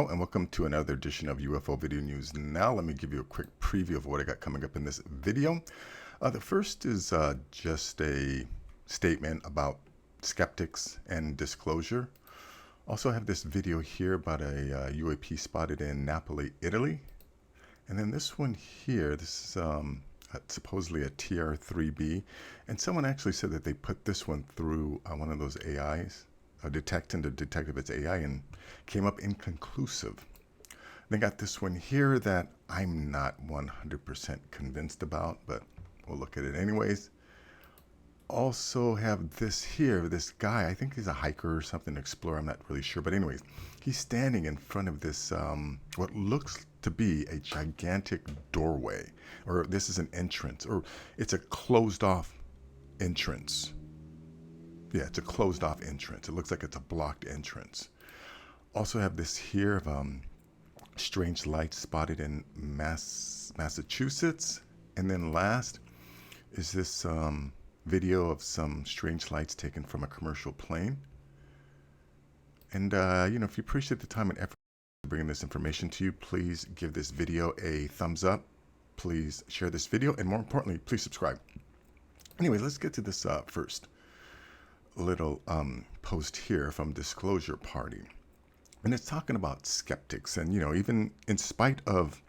Hello and welcome to another edition of UFO Video News. Now let me give you a quick preview of what I got coming up in this video. The first is just a statement about skeptics and disclosure. Also I have this video here about a UAP spotted in Napoli, Italy. And then this one here, this is supposedly a TR-3B. And someone actually said that they put this one through one of those AIs. Detecting to detect if it's AI, and came up inconclusive. They got this one here that I'm not 100% convinced about, but we'll look at it anyways. Also have this here, this guy, I think he's a hiker or something, explorer, I'm not really sure, but anyways, he's standing in front of this, what looks to be a gigantic doorway, or this is an entrance, or it's a closed off entrance. Yeah, it's a closed off entrance. It looks like it's a blocked entrance. Also have this here of strange lights spotted in Massachusetts. And then last is this video of some strange lights taken from a commercial plane. And, if you appreciate the time and effort bringing this information to you, please give this video a thumbs up. Please share this video. And more importantly, please subscribe. Anyways, let's get to this first little post here from Disclosure Party, and it's talking about skeptics, and even in spite of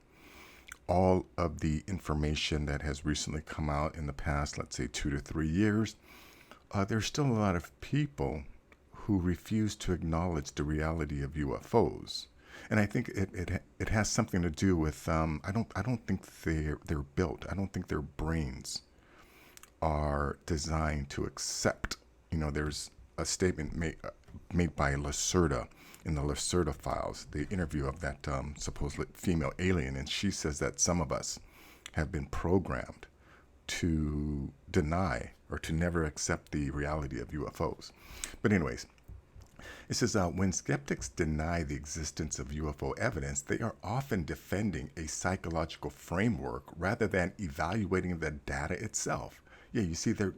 all of the information that has recently come out in the past, let's say 2 to 3 years, there's still a lot of people who refuse to acknowledge the reality of UFOs. And I think it has something to do with I don't think they're built, I don't think their brains are designed to accept. There's a statement made by Lacerda in the Lacerda files, the interview of that supposed female alien, and she says that some of us have been programmed to deny or to never accept the reality of UFOs. But anyways, it says, when skeptics deny the existence of UFO evidence, they are often defending a psychological framework rather than evaluating the data itself. Yeah, you see, they're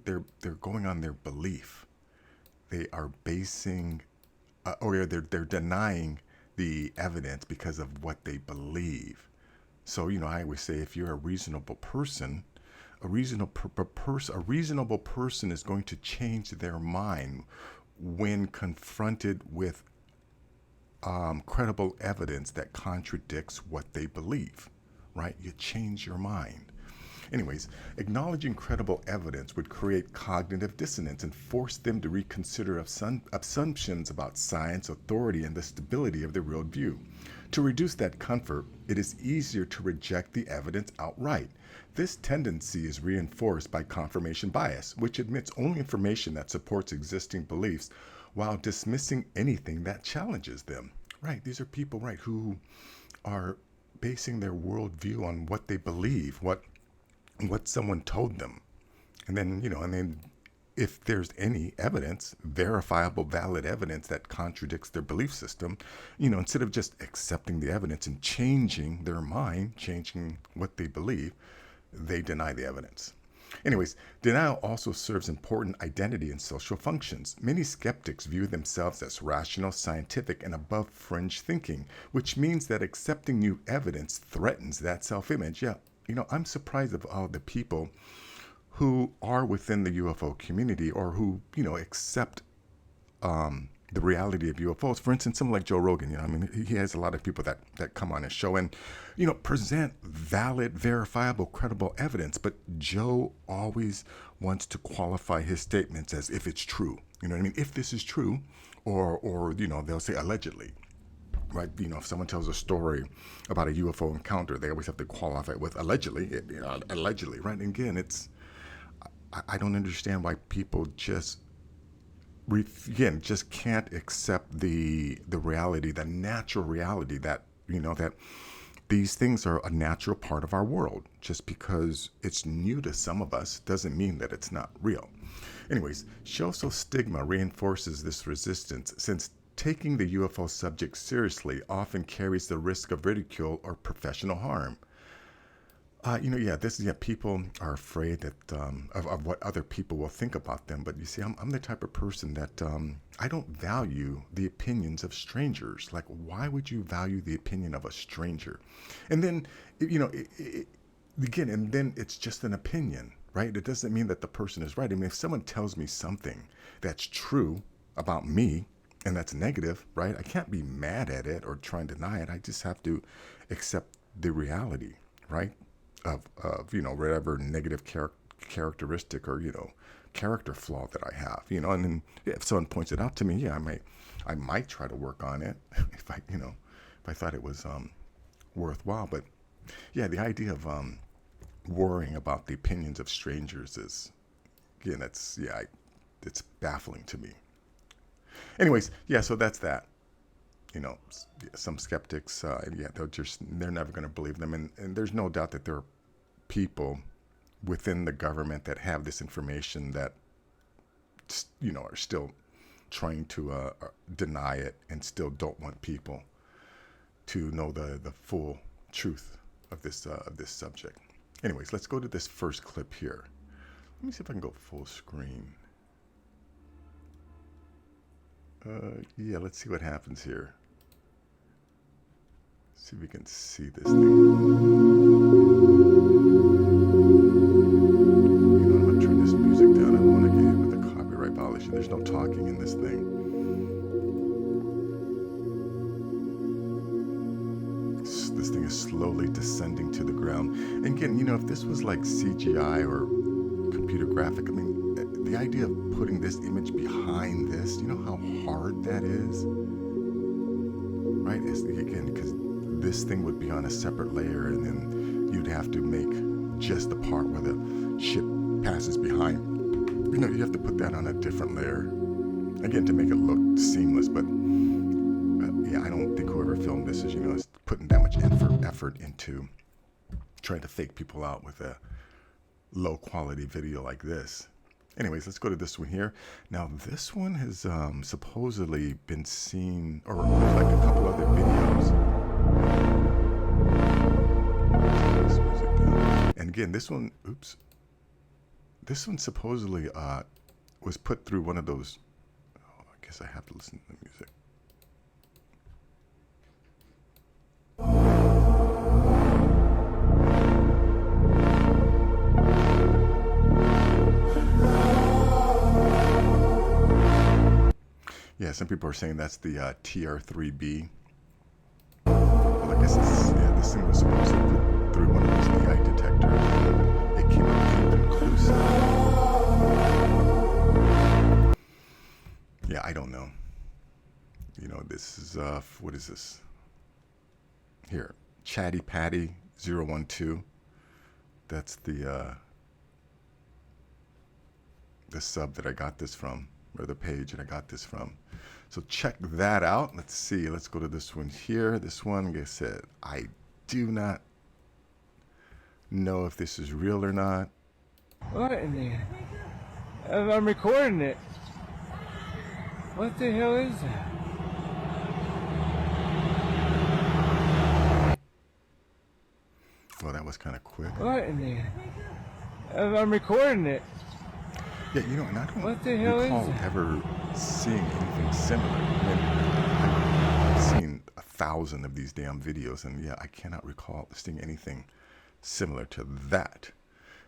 going on their belief. They are basing, or they're denying the evidence because of what they believe. So, I always say, if you're a reasonable person, a reasonable person is going to change their mind when confronted with credible evidence that contradicts what they believe, right? You change your mind. Anyways, acknowledging credible evidence would create cognitive dissonance and force them to reconsider assumptions about science, authority, and the stability of their worldview. To reduce that comfort, it is easier to reject the evidence outright. This tendency is reinforced by confirmation bias, which admits only information that supports existing beliefs while dismissing anything that challenges them. Right, these are people, right, who are basing their worldview on what they believe, what someone told them. And then, if there's any evidence, verifiable, valid evidence that contradicts their belief system, instead of just accepting the evidence and changing their mind, changing what they believe, they deny the evidence. Anyways, denial also serves important identity and social functions. Many skeptics view themselves as rational, scientific, and above fringe thinking, which means that accepting new evidence threatens that self-image. Yeah, I'm surprised of all the people who are within the UFO community or who, accept the reality of UFOs. For instance, someone like Joe Rogan, he has a lot of people that come on his show and, present valid, verifiable, credible evidence. But Joe always wants to qualify his statements as if it's true. You know what I mean? If this is true, or they'll say allegedly. Right, if someone tells a story about a UFO encounter, they always have to qualify it with allegedly, allegedly, right? And again, I don't understand why people just can't accept the reality, the natural reality that, that these things are a natural part of our world. Just because it's new to some of us doesn't mean that it's not real. Anyways, social stigma reinforces this resistance, since taking the UFO subject seriously often carries the risk of ridicule or professional harm. People are afraid that of what other people will think about them. But you see, I'm the type of person that I don't value the opinions of strangers. Like, why would you value the opinion of a stranger? And then, again, and then it's just an opinion, right? It doesn't mean that the person is right. I mean, if someone tells me something that's true about me and that's negative, right? I can't be mad at it or try and deny it. I just have to accept the reality, right? Of whatever negative characteristic or character flaw that I have, and then if someone points it out to me, yeah, I might try to work on it if I thought it was worthwhile. But yeah, the idea of worrying about the opinions of strangers is, again, it's baffling to me. Anyways, yeah, so that's that. Some skeptics, they're never going to believe them, and there's no doubt that there are people within the government that have this information that are still trying to deny it and still don't want people to know the full truth of this subject. Anyways, let's go to this first clip here. Let me see if I can go full screen. Let's see what happens here. See if we can see this thing. I'm going to turn this music down. I don't want to get hit with a copyright violation. There's no talking in this thing. This thing is slowly descending to the ground. And again, if this was like CGI or computer graphic, I mean, the idea of putting this image behind this, you know how hard that is? Right? Again, because this thing would be on a separate layer, and then you'd have to make just the part where the ship passes behind. You have to put that on a different layer, again, to make it look seamless. But I don't think whoever filmed this is putting that much effort into trying to fake people out with a low quality video like this. Anyways, let's go to this one here. Now, this one has supposedly been seen, or like a couple other videos. And again, this one supposedly was put through one of those. Oh, I guess I have to listen to the music. Yeah, some people are saying that's the TR3B. Well, I guess this thing was supposed to put through one of those AI detectors, and it came up inconclusive. Yeah, I don't know. This is what is this? Here, Chatty Patty 012. That's the sub that I got this from, or the page that I got this from. So check that out. Let's see. Let's go to this one here. This one, like I said, I do not know if this is real or not. What in the... I'm recording it. What the hell is that? Well, that was kind of quick. What in the... I'm recording it. Yeah, and I don't what the hell recall ever seeing anything similar. I mean, I've seen 1,000 of these damn videos, and yeah, I cannot recall seeing anything similar to that.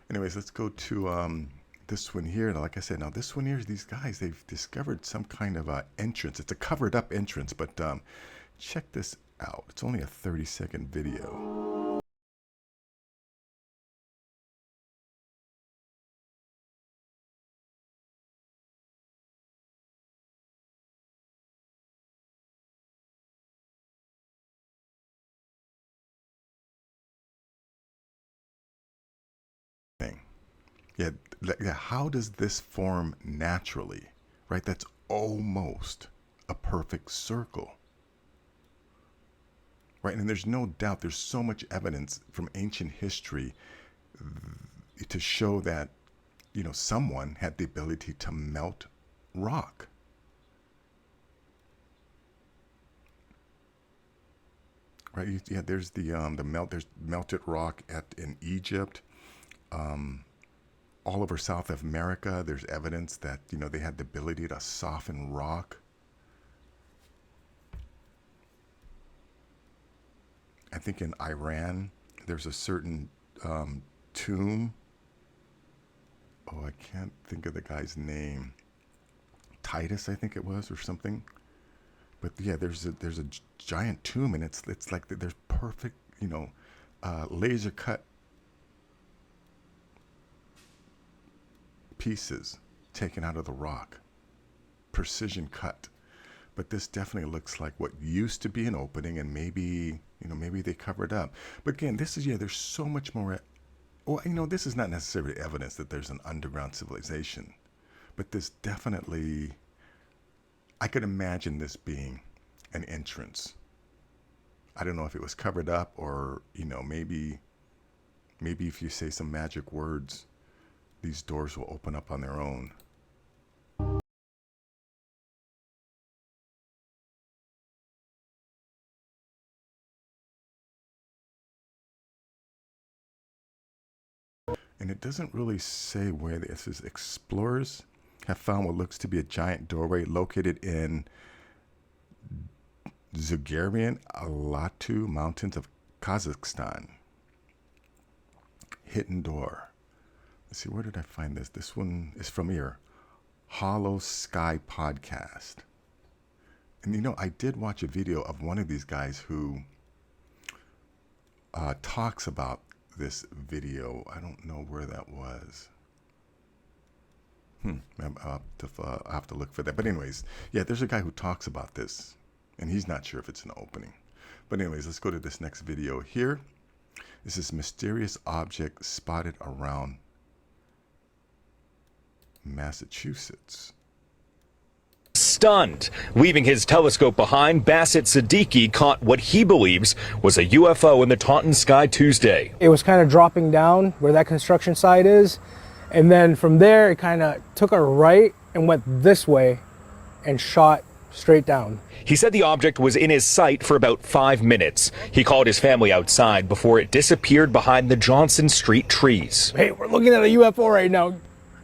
Anyways, let's go to this one here. Like I said, now this one here is these guys. They've discovered some kind of entrance. It's a covered up entrance, but check this out. It's only a 30-second video. Yeah, how does this form naturally, right? That's almost a perfect circle, right? And there's no doubt, there's so much evidence from ancient history to show that, someone had the ability to melt rock. right? Yeah, there's there's melted rock in Egypt, all over South America. There's evidence that they had the ability to soften rock. I think in Iran, there's a certain tomb. Oh, I can't think of the guy's name. Titus, I think it was, or something. But yeah, there's a giant tomb, and it's like there's perfect, laser cut pieces taken out of the rock, precision cut. But this definitely looks like what used to be an opening, and maybe they covered up. But again, there's so much more. Well, this is not necessarily evidence that there's an underground civilization, but this definitely, I could imagine this being an entrance. I don't know if it was covered up, or maybe if you say some magic words, these doors will open up on their own. And it doesn't really say where this is. Explorers have found what looks to be a giant doorway located in Zugarian Alatu Mountains of Kazakhstan. Hidden door. Let's see, where did I find this? This one is from here. Hollow Sky Podcast. And I did watch a video of one of these guys who talks about this video. I don't know where that was. I'll have to look for that. But anyways, yeah, there's a guy who talks about this, and he's not sure if it's an opening. But anyways, let's go to this next video here. This is mysterious object spotted around Massachusetts. Stunned. Leaving his telescope behind, Bassett Siddiqui caught what he believes was a UFO in the Taunton sky Tuesday. It was kind of dropping down where that construction site is, and then from there it kind of took a right and went this way and shot straight down. He said the object was in his sight for about 5 minutes. He called his family outside before it disappeared behind the Johnson Street trees. Hey, we're looking at a UFO right now.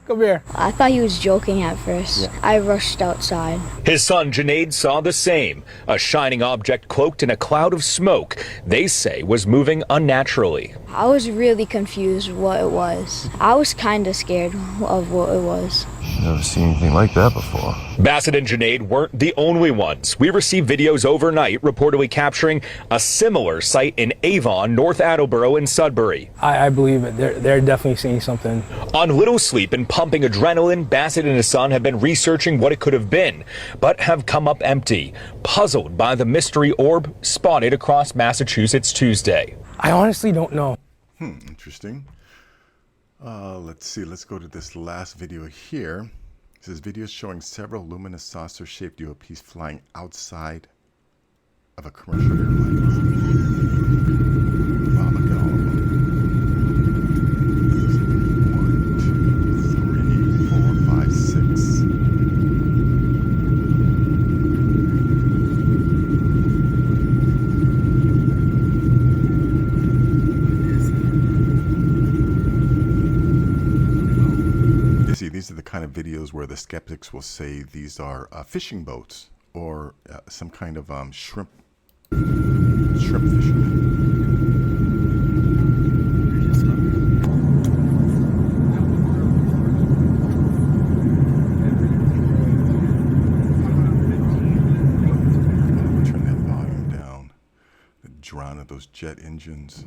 Come here. I thought he was joking at first. Yeah. I rushed outside. His son Junaid saw the same. A shining object cloaked in a cloud of smoke, they say was moving unnaturally. I was really confused what it was. I was kind of scared of what it was. Never seen anything like that before. Bassett and Junaid weren't the only ones. We received videos overnight reportedly capturing a similar site in Avon, North Attleboro, and Sudbury. I believe it. They're definitely seeing something. On little sleep and pumping adrenaline, Bassett and his son have been researching what it could have been, but have come up empty, puzzled by the mystery orb spotted across Massachusetts Tuesday. I honestly don't know. Interesting. Let's see. Let's go to this last video here. This is video showing several luminous saucer-shaped UAPs flying outside of a commercial airline. Wow, look at all of them. 1, 2, 3, 4, 5, 6. These are the kind of videos where the skeptics will say these are fishing boats or some kind of shrimp fishermen. Turn that volume down. The drone of those jet engines.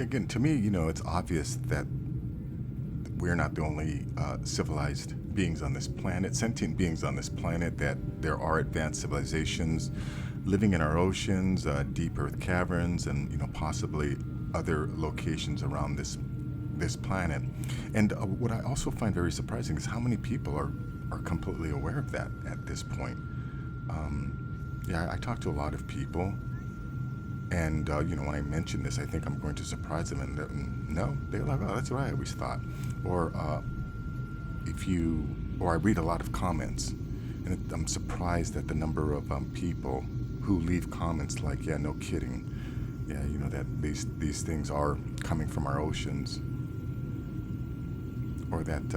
Again, to me, it's obvious that we're not the only civilized beings on this planet, sentient beings on this planet, that there are advanced civilizations living in our oceans, deep earth caverns, and possibly other locations around this this planet. And what I also find very surprising is how many people are completely aware of that at this point. Yeah, I talked to a lot of people, and you know, when I mention this, I think I'm going to surprise them, and no, they're like, oh, that's what I always thought. Or I read a lot of comments, and I'm surprised at the number of people who leave comments like, yeah, no kidding. Yeah, you know, that these things are coming from our oceans, or that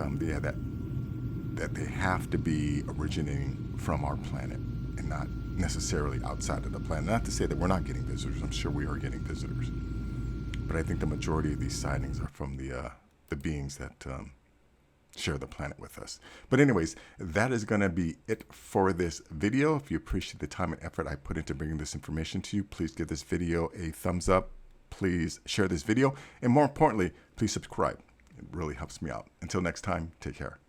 that they have to be originating from our planet and not necessarily outside of the planet. Not to say that we're not getting visitors. I'm sure we are getting visitors, but I think the majority of these sightings are from the beings that share the planet with us. But anyways, that is going to be it for this video. If you appreciate the time and effort I put into bringing this information to you, please give this video a thumbs up. Please share this video, and more importantly, please subscribe. It really helps me out. Until next time, take care.